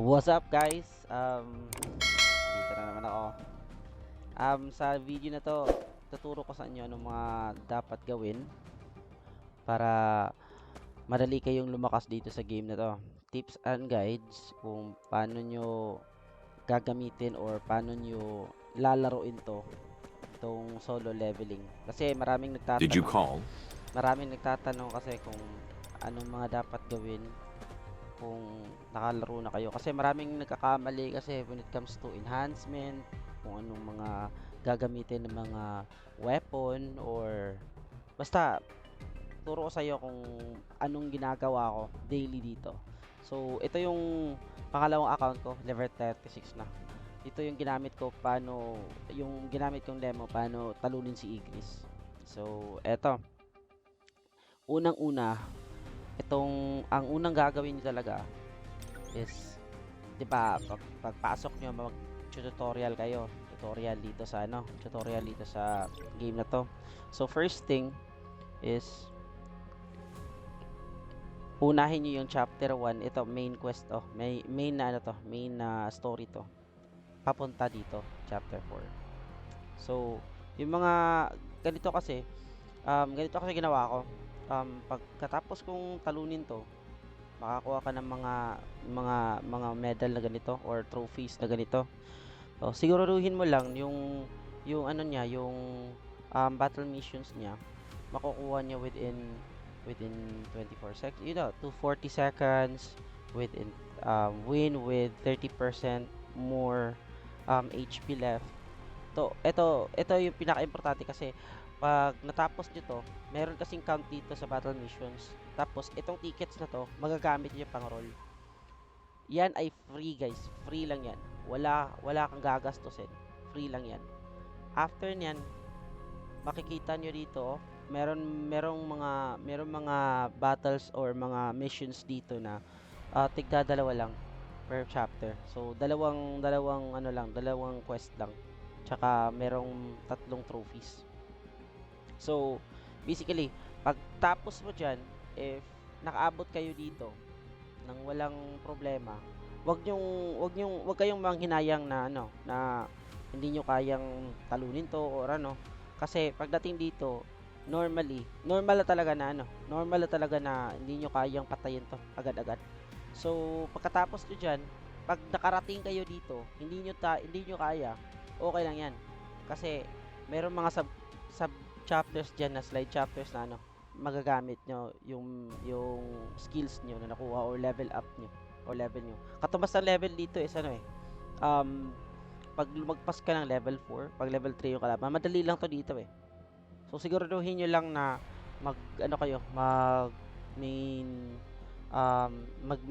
What's up guys? Dito na naman ako. Sa video na to, tuturo ko sa inyo anong mga dapat gawin para madali kayong lumakas dito sa game na to. Tips and guides kung paano nyo gagamitin or paano nyo lalaroin itong solo leveling. Kasi Did you call? maraming nagtatanong kasi kung anong mga dapat gawin kung nakalaro na kayo, kasi maraming nagkakamali kasi when it comes to enhancement, kung anong mga gagamitin ng mga weapon, or basta turo ko sa iyo kung anong ginagawa ko daily dito. So ito yung pangalawang account ko, level 36 na. Ito yung ginamit ko yung ginamit kong demo paano talunin si Ignis. So eto, unang-una, ang unang gagawin niyo talaga is, 'di ba, pagpasok niyo mag-tutorial kayo, tutorial dito sa game na to. So first thing is unahin niyo yung chapter 1, ito main quest to, main na ano to, main na story to. Papunta dito, chapter 4. So, yung mga ganito kasi ginawa ko. Pagkatapos kong talunin to, makakuha ka ng mga medal na ganito or trophies na ganito. So, siguruhin mo lang yung ano niya, yung battle missions niya, makukuha niya within 24 seconds, 240 seconds, within win with 30% more HP left. Ito yung pinaka-importante kasi pag natapos nyo to, meron kasing count dito sa battle missions. Tapos, itong tickets na to, magagamit nyo pang roll. Yan ay free guys. Free lang yan. Wala kang gagastusin. Free lang yan. After nyan, makikita nyo dito, merong mga battles or mga missions dito na tigda dalawa lang per chapter. So, dalawang quest lang. Tsaka merong 3 trophies. So, basically, pagtapos mo dyan, if nakaabot kayo dito nang walang problema, wag kayong manghinayang na na hindi nyo kayang talunin to or ano. Kasi pagdating dito, normal na talaga na hindi nyo kayang patayin to agad-agad. So, pagkatapos nyo dyan, pag nakarating kayo dito, hindi nyo kaya, okay lang yan. Kasi, merong mga sub chapters dyan na slide chapters na magagamit nyo yung skills nyo na nakuha or level up nyo or level nyo. Katumbas ng level dito is pag lumagpas ka ng level 4, pag level 3 yung kalaban, madali lang to dito eh. So siguraduhin nyo lang na mag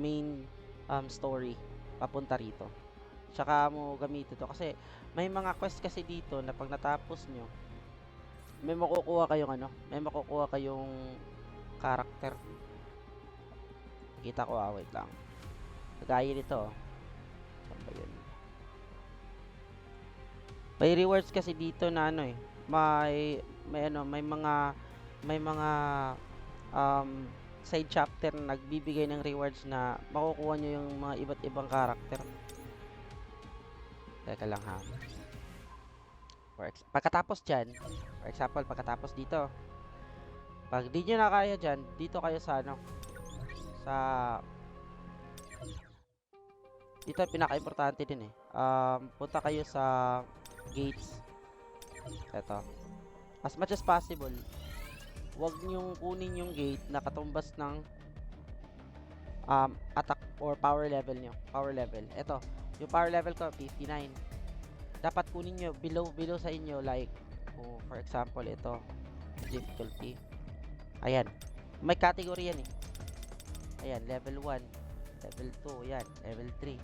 main story papunta rito. Tsaka mo gamitin to kasi may mga quest kasi dito na pag natapos nyo, may makukuha kayong character. Kita ko, wait lang. Kagaya nito. Saan ba yun? May rewards kasi dito na may mga side chapter na nagbibigay ng rewards na makukuha nyo yung mga iba't ibang character. Teka lang ha. Pagkatapos dyan, for example, pagkatapos dito, pag di nyo na kaya dyan, dito kayo sa dito pinaka-importante din eh. Punta kayo sa gates. Eto. As much as possible, huwag nyong kunin yung gate na katumbas ng attack or power level nyo. Power level. Eto, yung power level ko, 59. Dapat kunin nyo below sa inyo, like for example ito, difficulty, ayan, may category yan eh, ayan, level 1, level 2, yan, level 3,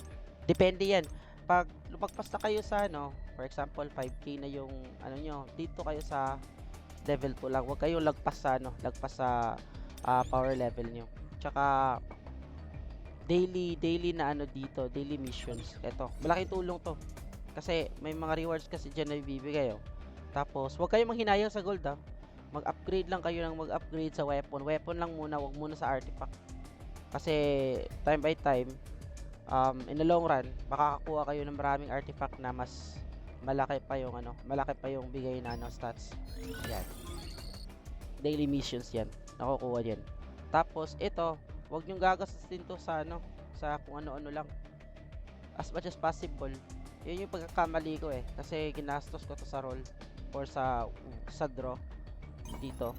depende yan. Pag lumagpas na kayo sa for example 5k na yung nyo, dito kayo sa level 2 lang, huwag kayong lagpas sa power level nyo. Tsaka daily na dito, daily missions, eto, malaking tulong to. Kasi may mga rewards kasi dyan na ibibigay Tapos, huwag kayong manghinayang sa gold Mag-upgrade lang kayo ng mag-upgrade sa weapon. Weapon lang muna, huwag muna sa artifact. Kasi, time by time, in the long run, makakakuha kayo ng maraming artifact na mas malaki pa yung malaki pa yung bigay na stats. Yan. Daily missions yan. Nakukuha yan. Tapos ito, wag niyong gagastusin to sa sa kung ano-ano lang. As much as possible. Yun yung pagkakamali ko kasi ginastos ko to sa roll or sa draw dito.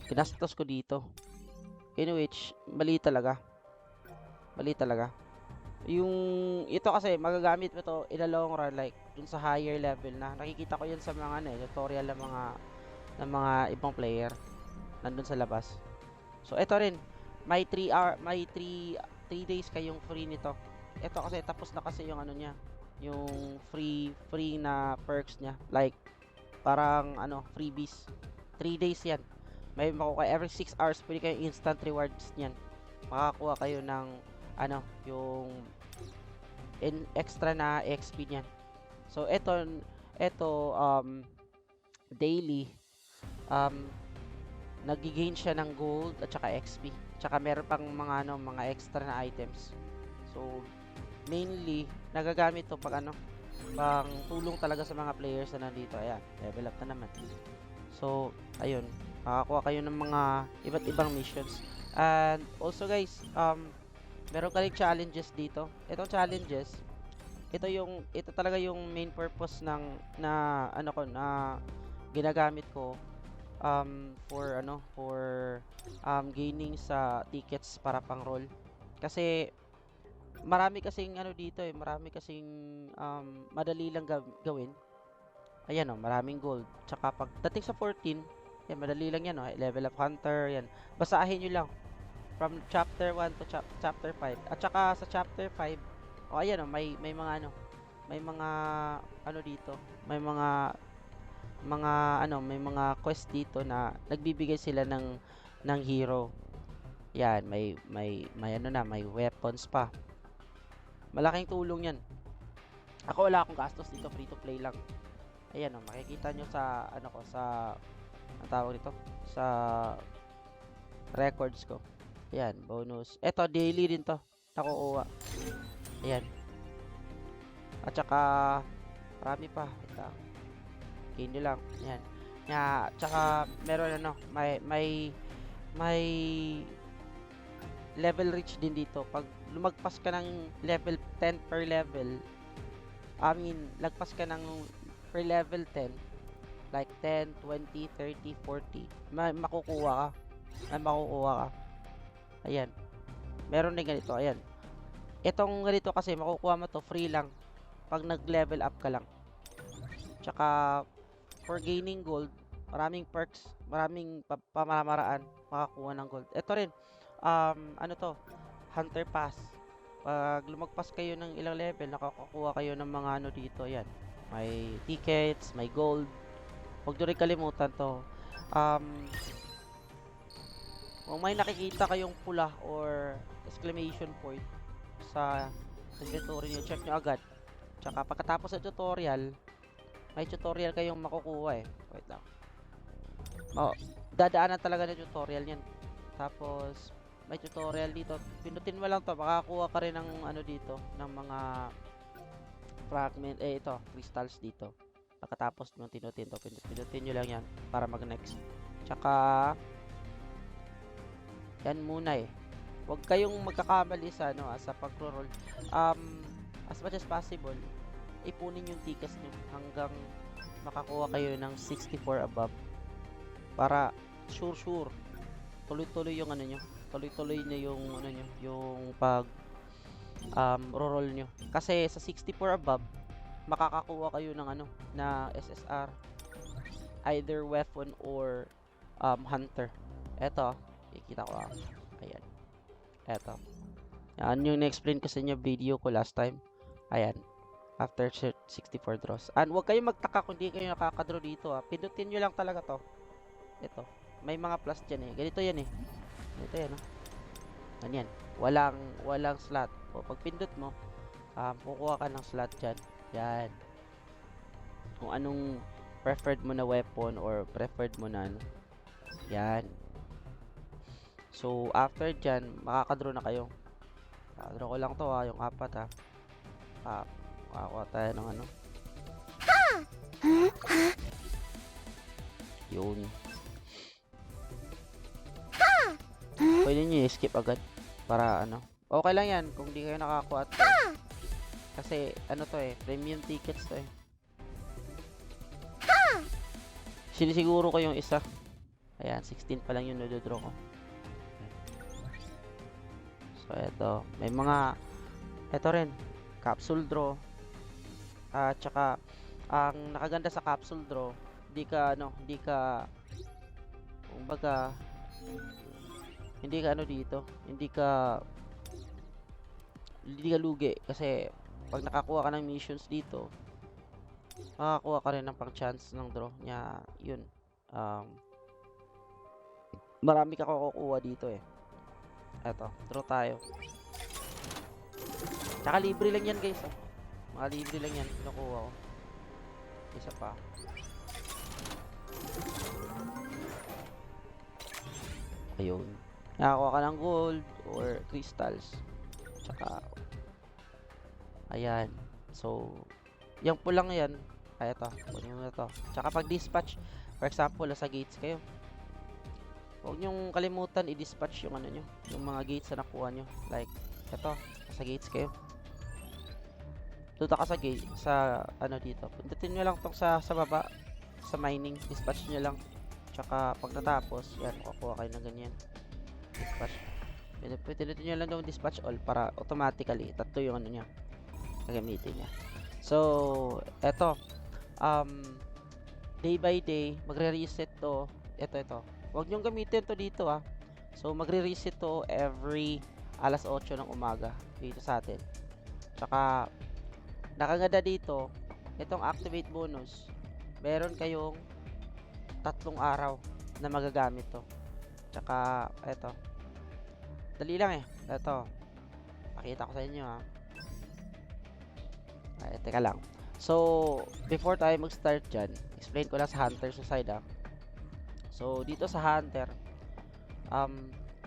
Ginastos ko dito. In which mali talaga. Mali talaga. Yung ito kasi magagamit mo to in a long run, like dun sa higher level na. Nakikita ko yan sa mga tutorial ng mga ibang player nandun sa labas. So ito rin, may 3 days kayong free nito. Ito kasi tapos na kasi yung niya, yung free na perks niya, like parang freebies. 3 days yan. May makukuha every 6 hours, pwede kayong instant rewards niyan. Makakuha kayo ng yung extra na XP niyan. So ito daily nag-gain siya ng gold at saka XP. Tsaka meron pang mga extra na items. So mainly nagagamit to pag pang tulong talaga sa mga players na nandito. Ayan, level up na naman. So ayun, makakuha kayo ng mga iba't ibang missions. And also guys, meron kaling challenges dito. Itong challenges, ito talaga yung main purpose ng na ginagamit ko for gaining sa tickets para pang roll. Kasi marami kasing dito marami kasing madali lang gawin. Ayan maraming gold. Tsaka pagdating sa 14, yan madali lang yan level up hunter yan. Basahin niyo lang from chapter 1 to chapter 5. At saka sa chapter 5, ayan may mga may mga dito. May mga may mga quest dito na nagbibigay sila ng hero. Yan, may may weapons pa. Malaking tulong yan. Ako wala akong gastos dito, free to play lang. Ayan makikita nyo sa sa ang tawag dito sa records ko. Ayan, bonus. Eto daily din to. Nakukuha. Ayan. At saka marami pa. Ito. Okay nyo lang. Ayan. Tsaka meron may level reach din dito. Pag lumagpas ka ng level 10 per level, lagpas ka ng per level 10, like 10, 20, 30, 40, makukuha ka. May makukuha ka. Ayan. Meron din ganito. Ayan. Itong ganito kasi makukuha mo to free lang pag nag-level up ka lang. Tsaka for gaining gold, maraming perks, maraming pamamaraan makakuha ng gold. Ito rin, Hunter Pass. Pag lumagpas kayo ng ilang level, nakakakuha kayo ng mga dito. Yan. May tickets, may gold. Huwag nyo rin kalimutan to. Kung may nakikita kayong pula or exclamation point sa inventory nyo, check nyo agad. Tsaka pagkatapos sa tutorial, may tutorial kayong makukuha Wait lang. Dadaanan talaga ng tutorial yan. Tapos may tutorial dito. Pinutin mo lang to, makakuha ka rin ng dito, ng mga fragment, ito, crystals dito. Pagkatapos nyo tinutin to, pinutin nyo lang yan para mag next. Tsaka yan muna huwag kayong magkakamali sa sa pagro-roll. As much as possible, ipunin yung tickets nyo hanggang makakuha kayo ng 64 above para sure tuloy-tuloy yung nyo, tuloy-tuloy na yung nyo, yung pag roll nyo. Kasi sa 64 above, makakakuha kayo ng na SSR, either weapon or hunter. Eto, ikita ko ayan. Eto. Yan yung na-explain ko sa inyo video ko last time. Ayan. After 64 draws. And huwag kayong magtaka kung di kayo nakakadraw dito Pindutin nyo lang talaga to. Ito. May mga plus dyan Ganito yan Ganito yan Ganyan. Walang slot. O pag pindot mo, kukuha ka ng slot dyan. Yan. Kung anong preferred mo na weapon or preferred mo na Yan. So, after dyan, makakadraw na kayo. Draw ko lang to yung 4 makakuha tayo ng ano. Yun. Pwede nyo i-skip agad para ano. Okay lang yan kung di kayo nakakuha to. Kasi ano to premium tickets to Sinisiguro ko yung isa. Ayan, 16 pa lang yung nadodraw ko. So eto, may mga eto rin, capsule draw. At saka ang nakaganda sa capsule draw, hindi ka kumbaga hindi ka dito, hindi ka lugi kasi pag nakakuha ka ng missions dito, makakuha ka rin ng pang chance ng draw niya. Yun, marami ka kukuha dito eto, draw tayo. Tsaka libre lang yan guys mga libre lang yan kinukuha ko. Isa pa, ayun, nakakuha ka ng gold or crystals. Tsaka ayan, so yung pulang yan eto, kunin mo na to. Tsaka pag dispatch, for example sa gates kayo, huwag nyong kalimutan i-dispatch yung ano nyo, yung mga gates na nakuha nyo. Like eto, sa gates kayo, tuta ka sa gate, sa ano dito, pundutin nyo lang tong sa baba, sa mining, dispatch nyo lang. Tsaka pag natapos yan, kukuha kayo ng ganyan, dispatch. Pinutin nyo lang yung dispatch all para automatically tatlo yung ano nya gagamitin nya. So eto, day by day magre-reset to. Ito wag nyong gamitin to dito so magre-reset to every alas 8 ng umaga dito sa atin. Tsaka nakaganda dito, itong activate bonus, meron kayong 3 araw na magagamit to. Tsaka eto, dali lang eto, pakita ko sa inyo teka lang. So before tayo mag-start dyan, explain ko lang sa hunter sa side So dito sa hunter,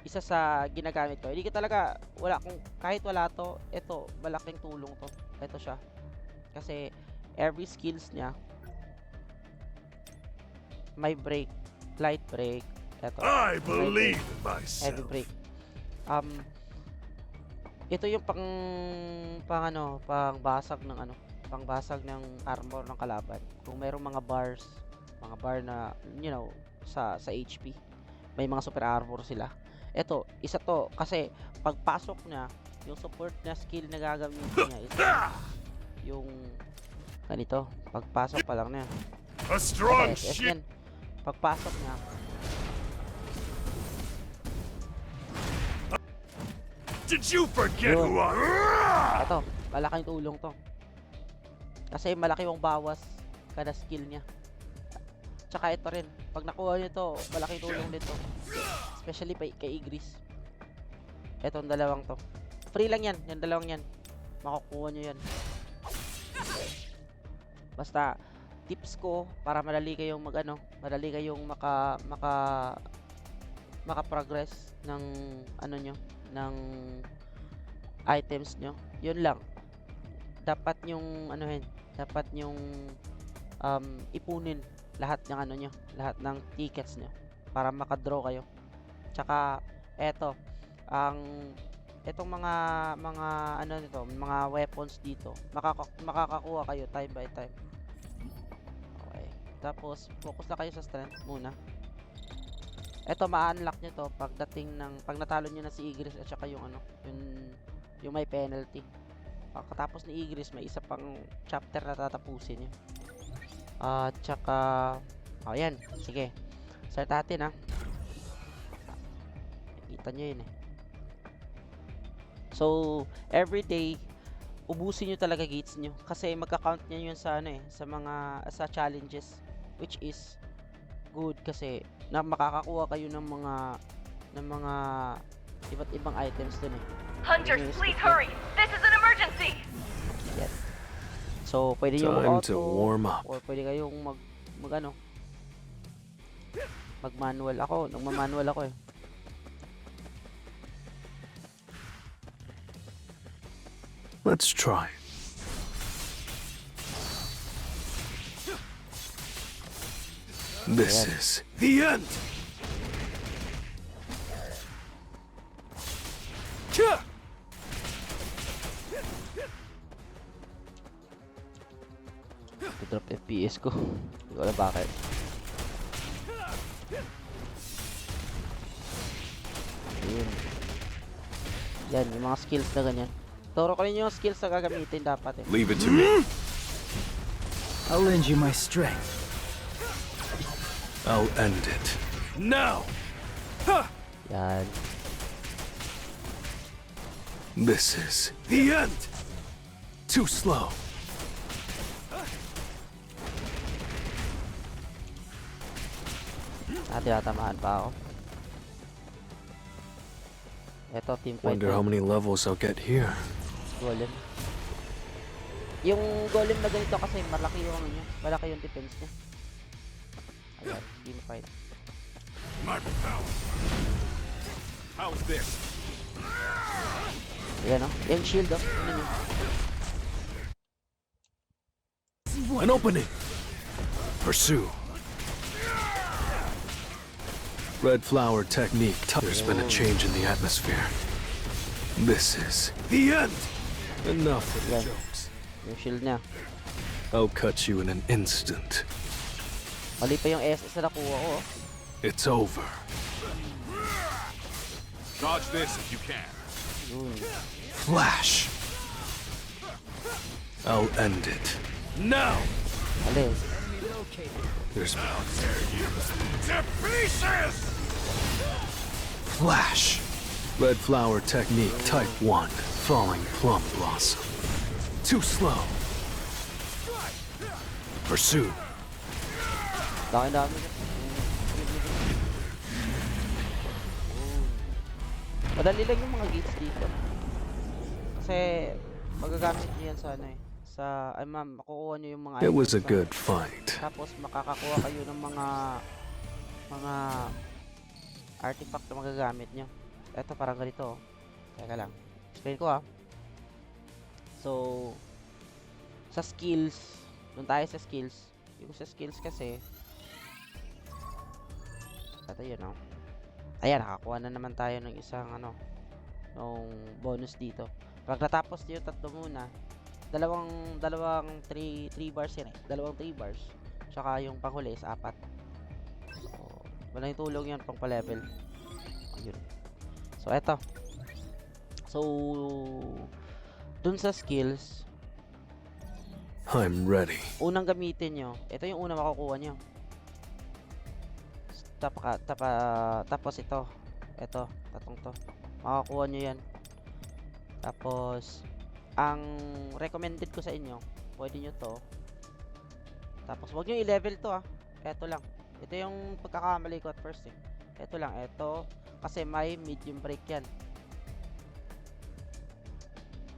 isa sa ginagamit ko, hindi ko talaga, kahit wala to, ito malaking tulong to. Ito siya, kasi every skills nya may break, light break, eto, I believe break, myself. heavy break. Ito yung pangbasag ng armor ng kalaban. Kung mayroong mga bar na sa HP, may mga super armor sila. Ito, isa to kasi pagpasok niya, yung support na skill na gagamitin niya is yung ganito, pagpasok pa lang niya. A strong SS ship. yan. Pagpasok niya, Did you forget Yun. who I ito, malaking tulong to. Kasi malaki yung bawas kada skill niya. Tsaka ito rin, pag nakuha nyo to, malaking tulong din to. Especially kay Igris. Etong dalawang to. Free lang yan, yung dalawang yan. Makukuha nyo yan. Basta, tips ko, para madali kayong madali kayong maka-progress ng ng items nyo. Yun lang. Dapat yung dapat yung ipunin lahat ng lahat ng tickets nyo para makadraw kayo. Tsaka eto, etong mga mga weapons dito, makakakuha kayo time by time. Okay. Tapos focus na kayo sa strength muna. Eto, ma-unlock nyo to pag natalo nyo na si Igris at saka yung yung may penalty. Pagkatapos ni Igris, may isa pang chapter na tatapusin nyo. At saka ayan, sige, start natin nakita nyo yun So everyday ubusin nyo talaga gates nyo kasi magka-count nyo yun sa sa challenges, which is good kasi na makakakuha kayo ng mga iba't ibang items dun Hunters, please hurry! This is an emergency! Yan. So pwede nyo Time mag-auto to warm up. or pwede kayong mag-manual. Ako, nagma-manual ako Let's try. This Ayan. is the end. Ka! Drop FPS ko. Hindi ko alam bakit. Ayun. Yan, yung mga skills na ganyan. Turo ko rin yung skills na gagamitin dapat eh. Leave it to me. I'll lend you my strength. I'll end it. Now! Yan. This is the end. Too slow. Tinatamaan pa ako. Eto, team fight Wonder na. how many levels I'll get here. Golem. Yung golem na ganito kasi malaki yung ano niya. Malaki yung defense niya. Ayan, team fight. My power. How's this? Ayan o. Yung shield o. Ano niya? An opening. Pursue. Red flower technique. There's been a change in the atmosphere. This is the end. Enough with the Yan. jokes. Yung shield niya. I'll cut you in an instant. Mali pa yung SS na nakuha ko. Oh. It's over. Dodge this if you can. Yun. Flash. I'll end it. Now. Mali. There's To pieces! Flash. Red flower technique type 1. Falling plum blossom. Too slow. Pursue. Dami. Madali lang yung mga gates dito. Kasi magagamit niyo yan sa ano eh. Sa, ay ma'am, makukuha niyo yung mga It was a items na- good fight. Tapos makakakuha kayo ng mga artifact na magagamit nyo. Ito parang ganito oh. Teka lang. Explain ko ah. So, sa skills, doon tayo sa skills. Yung sa skills kasi, ito yun oh. Ayan, nakakuha na naman tayo ng isang ano, ng bonus dito. Pag natapos nyo yung tatlo muna, dalawang 3 bars yan eh. Dalawang 3 bars. Tsaka yung panghuli is 4. So, malaking tulong yan pang pa-level. Ayun. So, eto. So, dun sa skills, I'm ready. unang gamitin nyo, ito yung unang makukuha nyo. Tapos ito. Ito, tatong to. Makakuha nyo yan. Tapos, ang recommended ko sa inyo, pwede nyo to. Tapos, wag nyo i-level to ah. Ito lang. Ito yung pagkakamali ko at first eh. Ito lang, ito. Kasi may medium break yan.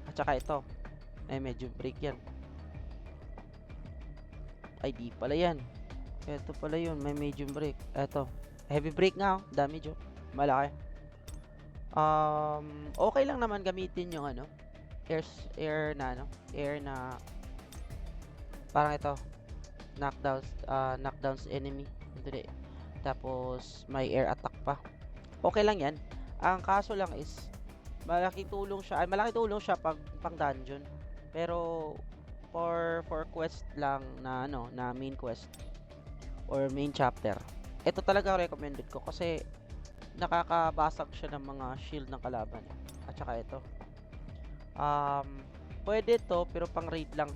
At saka ito. May medium break yan. Ay, di pala yan. Ito pala yun, may medium break. Ito. Heavy break nga oh. Damage oh. Malaki. Okay lang naman gamitin yung ano. Air na parang ito. Knockdowns enemy. Hindi. Tapos may air attack pa. Okay lang yan. Ang kaso lang is malaki tulong siya pag pang dungeon. Pero for quest lang na ano, na main quest or main chapter. Ito talaga recommended ko kasi nakakabasag siya ng mga shield ng kalaban. At saka ito. Pwede to pero pang raid lang.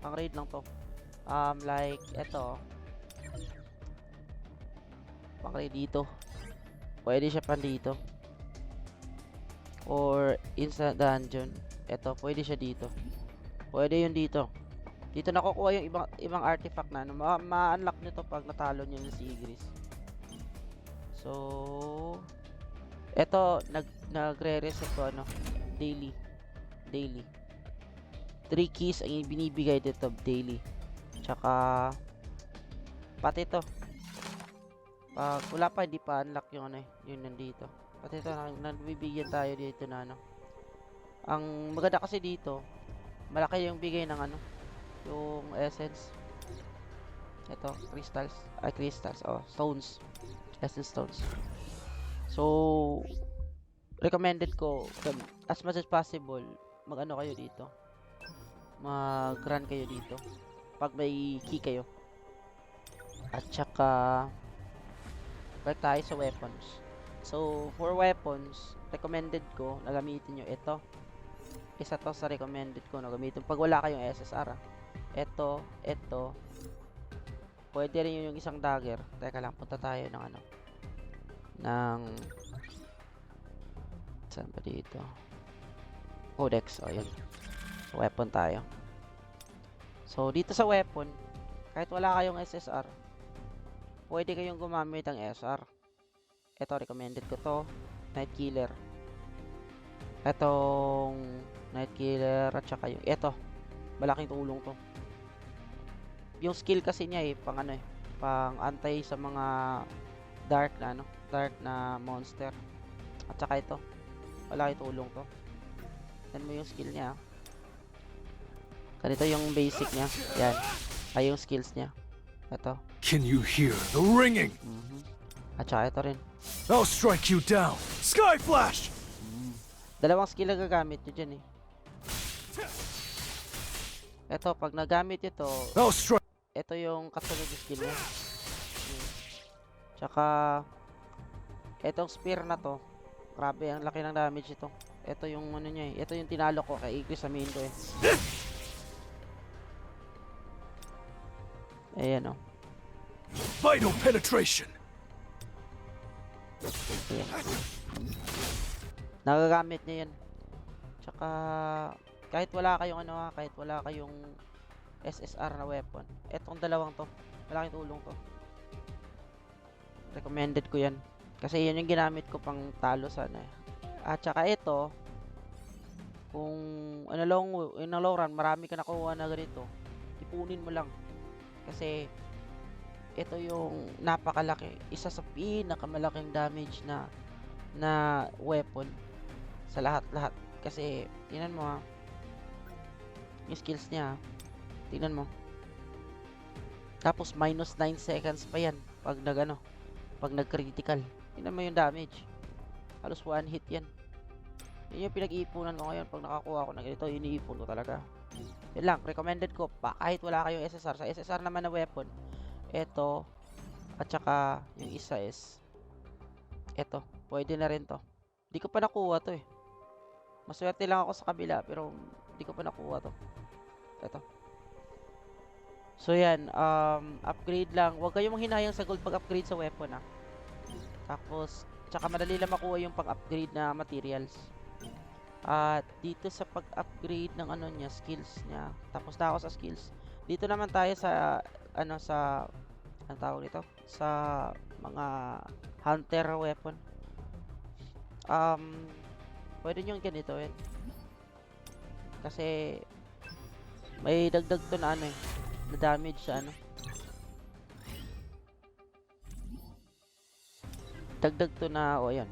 Pang raid lang to. Like ito. Pang raid dito. Pwede siya pan dito. Or instant dungeon. Ito, pwede siya dito. Pwede yun dito. Dito nakukuha yung ibang artifact na ano. Ma-unlock nyo to pag natalo nyo yung si Igris. So, eto, nagre-reset to ano, daily. 3 keys ang binibigay dito daily. Tsaka, pati to. Pag wala pa, hindi pa unlock yung ano, yun nandito. Pati ito, nagbibigyan tayo dito na ano. Ang maganda kasi dito, malaki yung bigay ng ano, yung essence. Ito, crystals, stones. Essence stones. So, recommended ko, as much as possible, mag-ano kayo dito. Mag-run kayo dito. Pag may key kayo. At saka, balik tayo sa weapons. So, for weapons, recommended ko na gamitin nyo ito. Isa to sa recommended ko na gamitin. Pag wala kayong SSR, ito. Pwede rin yun yung isang dagger. Teka lang, punta tayo ng ano. Saan ba dito? Codex, o yun. So, weapon tayo. So, dito sa weapon, kahit wala kayong SSR, pwede kayong gumamit ng SR. Ito, recommended ko to. Night Killer. Etong Night Killer at saka yung ito. Malaking tulong to. Yung skill kasi niya pang antay sa mga dark na monster. At saka ito. Malaking tulong to. Yan mo yung skill niya. Ganito yung basic niya. Yan. Ay yung skills niya. Ito. Can you hear the ringing? At saka ito rin. I'll strike you down. Sky Flash! Dalawang skill na gagamit nyo dyan Ito, pag nagamit ito, I'll strike. ito yung kasunod na skill niya. Tsaka, itong spear na to, grabe, ang laki ng damage ito. Ito yung ano niya Ito yung tinalo ko kay Igris sa main ko Ayan Vital penetration. Ayan. Nagagamit niya yan. Tsaka, kahit wala kayong kahit wala kayong SSR na weapon, etong dalawang to, malaking tulong to. Recommended ko yan. Kasi yan yung ginamit ko pang talo sa At saka ito, kung in a long run, marami ka nakuha na ganito, ipunin mo lang. Kasi, ito yung napakalaki, isa sa pinakamalaking damage na weapon sa lahat-lahat. Kasi, tingnan mo yung skills niya, tingnan mo. Tapos, minus 9 seconds pa yan pag pag nag-critical. Tingnan mo yung damage. Halos one hit yan. Yun yung pinag-iipunan ko ngayon. Pag nakakuha ko ng ganito, iniipon ko talaga. Yun lang, recommended ko pa kahit wala kayong SSR. Sa SSR naman na weapon, ito, at saka yung isa is ito, pwede na rin to. Di ko pa nakuha to Maswerte lang ako sa kabila, pero di ko pa nakuha to. Ito. So yan, upgrade lang. Huwag kayong manghinayang sa gold pag-upgrade sa weapon Tapos, tsaka madali lang makuha yung pag-upgrade na materials. At dito sa pag-upgrade ng niya, skills niya. Tapos na ako sa skills. Dito naman tayo sa ang tawag nito? Sa mga hunter weapon. Pwede nyo ganito Kasi may dagdag to na na damage sa dagdag to na ayan.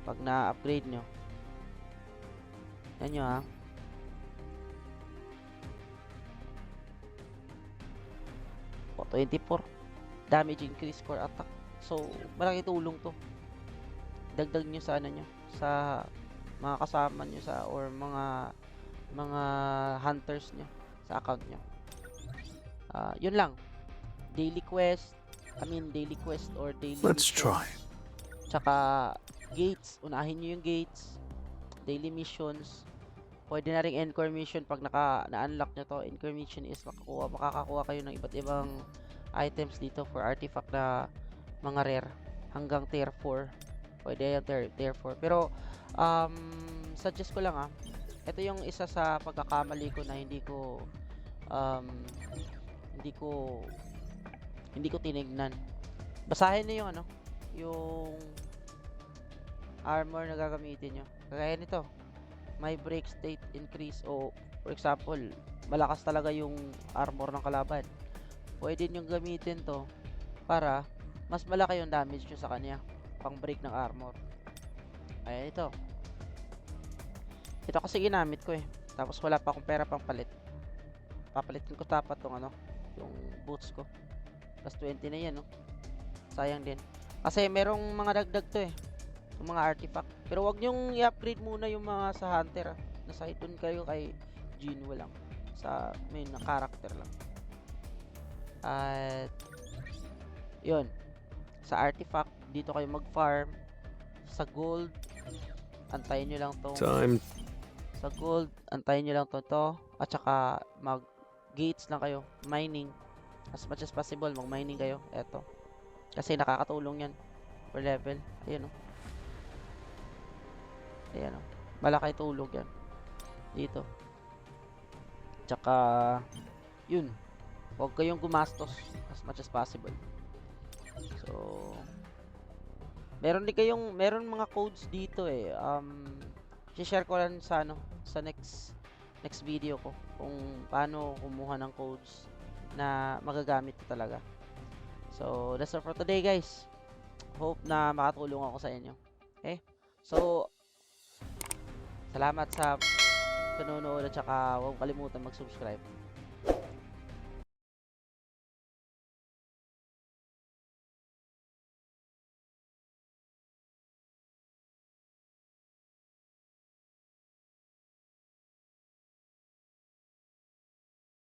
Pag na-upgrade nyo. Yan nyo O, 24. Damage increase core attack. So, malaki tulong to. Dagdag nyo sa nyo. Sa mga kasama nyo or mga hunters nyo sa account nyo. Yun lang. Daily quest or daily Let's mission. try. Tsaka gates, unahin nyo yung gates. Daily missions. Pwede na ring encore mission pag na-unlock nyo to. Encore mission is makakakuha kayo ng iba't ibang items dito for artifact na mga rare hanggang tier 4. Pwede yung tier 4. Pero suggest ko lang ito yung isa sa pagkakamali ko na hindi ko tinignan. Basahin niyo yung yung armor na gagamitin nyo. Kagaya nito, may break state increase o for example, malakas talaga yung armor ng kalaban. Pwede nyo gamitin to para mas malaki yung damage nyo sa kanya pang break ng armor. Ayan ito. Ito kasi ginamit ko eh. Tapos wala pa akong pera pang palit. Papalitin ko dapat tong ano, yung boots ko. Plus 20 na yan, no? Sayang din. Kasi merong mga dagdag to eh. Yung mga artifact. Pero wag nyong i-upgrade muna yung mga sa hunter ah. Nasa doon kayo kay Jinwo lang. Sa main na character lang. At yun. Sa artifact, dito kayo mag-farm. Sa gold, antayin nyo lang tong Time. sa gold, antayin nyo lang to. At saka mag-gates lang kayo. Mining. As much as possible, mag-mining kayo. Eto. Kasi nakakatulong yan. Per level. Ayan o. Ayan o. Malaki tulog yan. Dito. Tsaka, yun. Huwag kayong gumastos as much as possible. So, meron mga codes dito eh. I-share ko lang sa ano, sa next video ko kung paano kumuha ng codes na magagamit ko talaga. So, that's all for today, guys. Hope na makatulong ako sa inyo. Okay? So, salamat sa panonood at saka huwag kalimutan mag-subscribe.